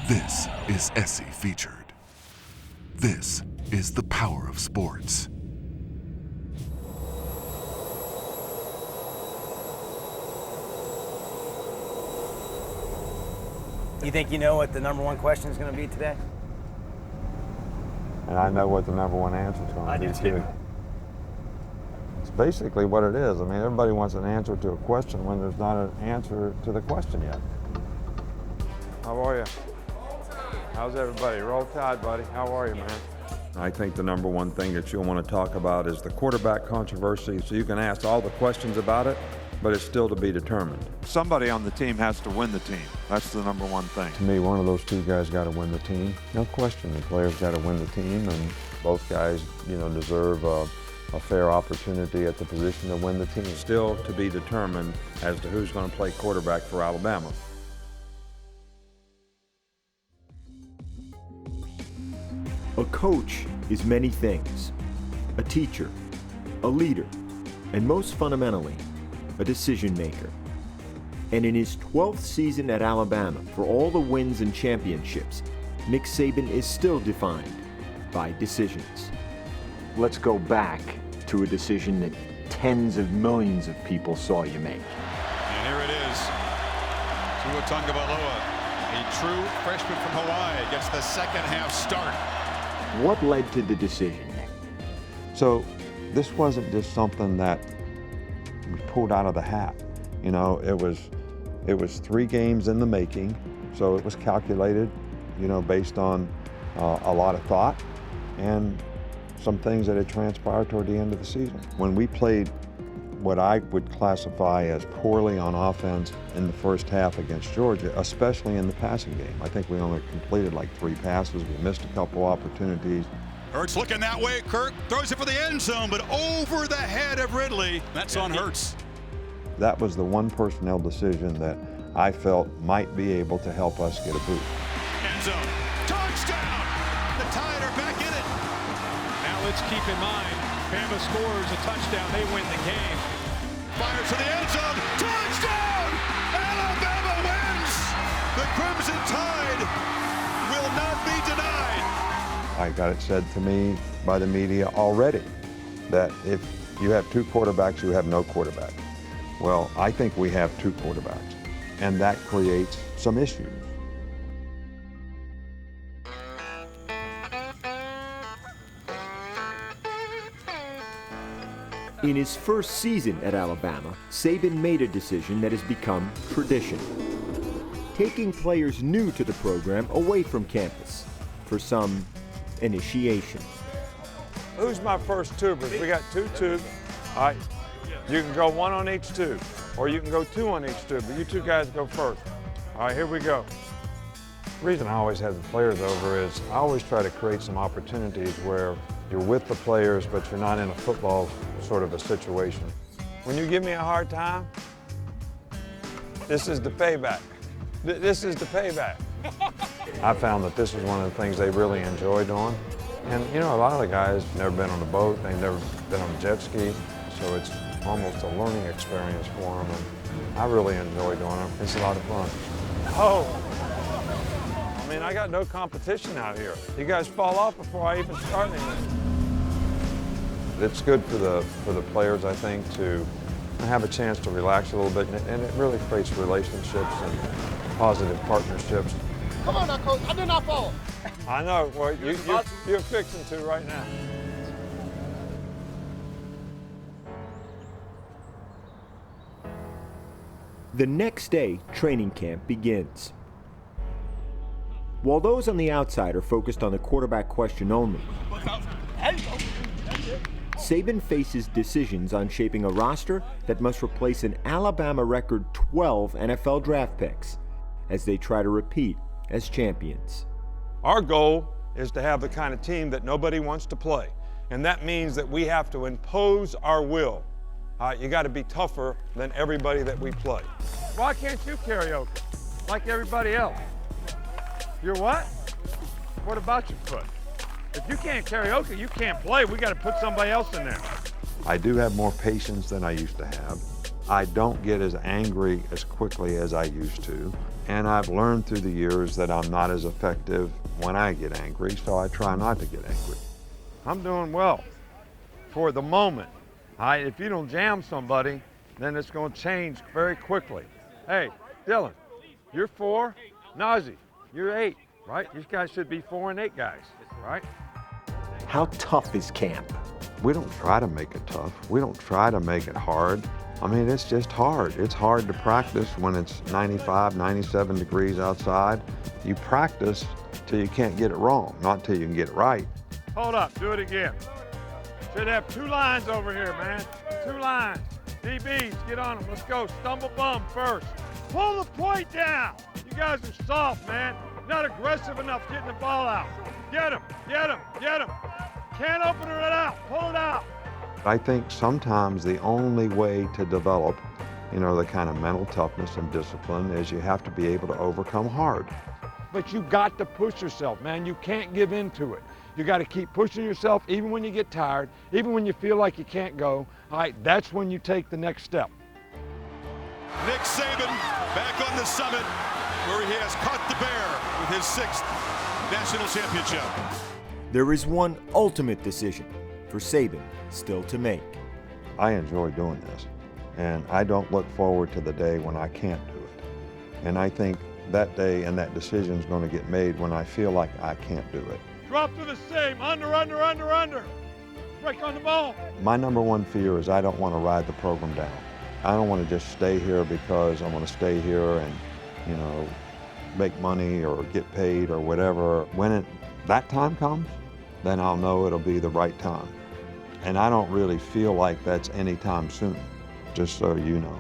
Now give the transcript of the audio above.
This is Essie Featured. This is the power of sports. You think you know what the number one question is going to be today? And I know what the number one answer is going to be too. It's basically what it is. I mean, everybody wants an answer to a question when there's not an answer to the question yet. How are you? How's everybody? Roll Tide, buddy. How are you, man? I think the number one thing that you'll want to talk about is the quarterback controversy. So you can ask all the questions about it, but it's still to be determined. Somebody on the team has to win the team. That's the number one thing. To me, one of those two guys got to win the team. No question, the players got to win the team, and both guys, deserve a fair opportunity at the position to win the team. Still to be determined as to who's going to play quarterback for Alabama. A coach is many things: a teacher, a leader, and most fundamentally, a decision maker. And in his 12th season at Alabama, for all the wins and championships, Nick Saban is still defined by decisions. Let's go back to a decision that tens of millions of people saw you make. And here it is. Tua Tagovailoa, a true freshman from Hawaii, gets the second half start. What led to the decision, Nick? So this wasn't just something that we pulled out of the hat. It was 3 games in the making, so it was calculated, based on a lot of thought and some things that had transpired toward the end of the season. When we played what I would classify as poorly on offense in the first half against Georgia, especially in the passing game. I think we only completed like 3 passes. We missed a couple opportunities. Hurts looking that way. Kirk throws it for the end zone, but over the head of Ridley. That's on Hurts. That was the one personnel decision that I felt might be able to help us get a boost. End zone. Touchdown! The Tide are back in it. Now let's keep in mind, Bama scores a touchdown, they win the game. Fires to the end zone. Touchdown! Alabama wins! The Crimson Tide will not be denied. I got it said to me by the media already that if you have 2 quarterbacks, you have no quarterback. Well, I think we have 2 quarterbacks, and that creates some issues. In his first season at Alabama, Saban made a decision that has become tradition: taking players new to the program away from campus for some initiation. Who's my first tuber? We got 2 tubes. All right, you can go 1 on each tube, or you can go 2 on each tube, but you 2 guys go first. All right, here we go. The reason I always have the players over is I always try to create some opportunities where you're with the players, but you're not in a football sort of a situation. When you give me a hard time, this is the payback. This is the payback. I found that this is one of the things they really enjoy doing. And a lot of the guys never been on a boat, they've never been on a jet ski, so it's almost a learning experience for them, and I really enjoy doing it. It's a lot of fun. Oh! I mean, I got no competition out here. You guys fall off before I even start anything. It's good for the players, I think, to have a chance to relax a little bit, and it really creates relationships and positive partnerships. Come on now, Coach. I did not fall. I know. Well, you're fixing to right now. The next day, training camp begins. While those on the outside are focused on the quarterback question only, Saban faces decisions on shaping a roster that must replace an Alabama record 12 NFL draft picks as they try to repeat as champions. Our goal is to have the kind of team that nobody wants to play, and that means that we have to impose our will. You got to be tougher than everybody that we play. Why can't you karaoke like everybody else? You're what? What about your foot? If you can't karaoke, you can't play. We got to put somebody else in there. I do have more patience than I used to have. I don't get as angry as quickly as I used to. And I've learned through the years that I'm not as effective when I get angry, so I try not to get angry. I'm doing well for the moment. If you don't jam somebody, then it's going to change very quickly. Hey, Dylan, you're 4. Nazi, you're 8, right? You guys should be 4 and 8 guys, right? How tough is camp? We don't try to make it tough. We don't try to make it hard. I mean, it's just hard. It's hard to practice when it's 95, 97 degrees outside. You practice till you can't get it wrong, not till you can get it right. Hold up, do it again. Should have 2 lines over here, man. 2 lines. DBs, get on them. Let's go. Stumble bum first. Pull the point down. You guys are soft, man. Not aggressive enough getting the ball out. Get him, get him, get him. Can't open it out. Pull it out. I think sometimes the only way to develop, the kind of mental toughness and discipline is you have to be able to overcome hard. But you got to push yourself, man. You can't give in to it. You got to keep pushing yourself even when you get tired, even when you feel like you can't go. All right, that's when you take the next step. Nick Saban back on the summit where he has caught the bear with his 6th national championship. There is one ultimate decision for Saban still to make. I enjoy doing this, and I don't look forward to the day when I can't do it. And I think that day and that decision is going to get made when I feel like I can't do it. Drop to the same, under. Break on the ball. My number one fear is I don't want to ride the program down. I don't want to just stay here because I want to stay here and, make money or get paid or whatever. When that time comes, then I'll know it'll be the right time. And I don't really feel like that's anytime soon, just so you know.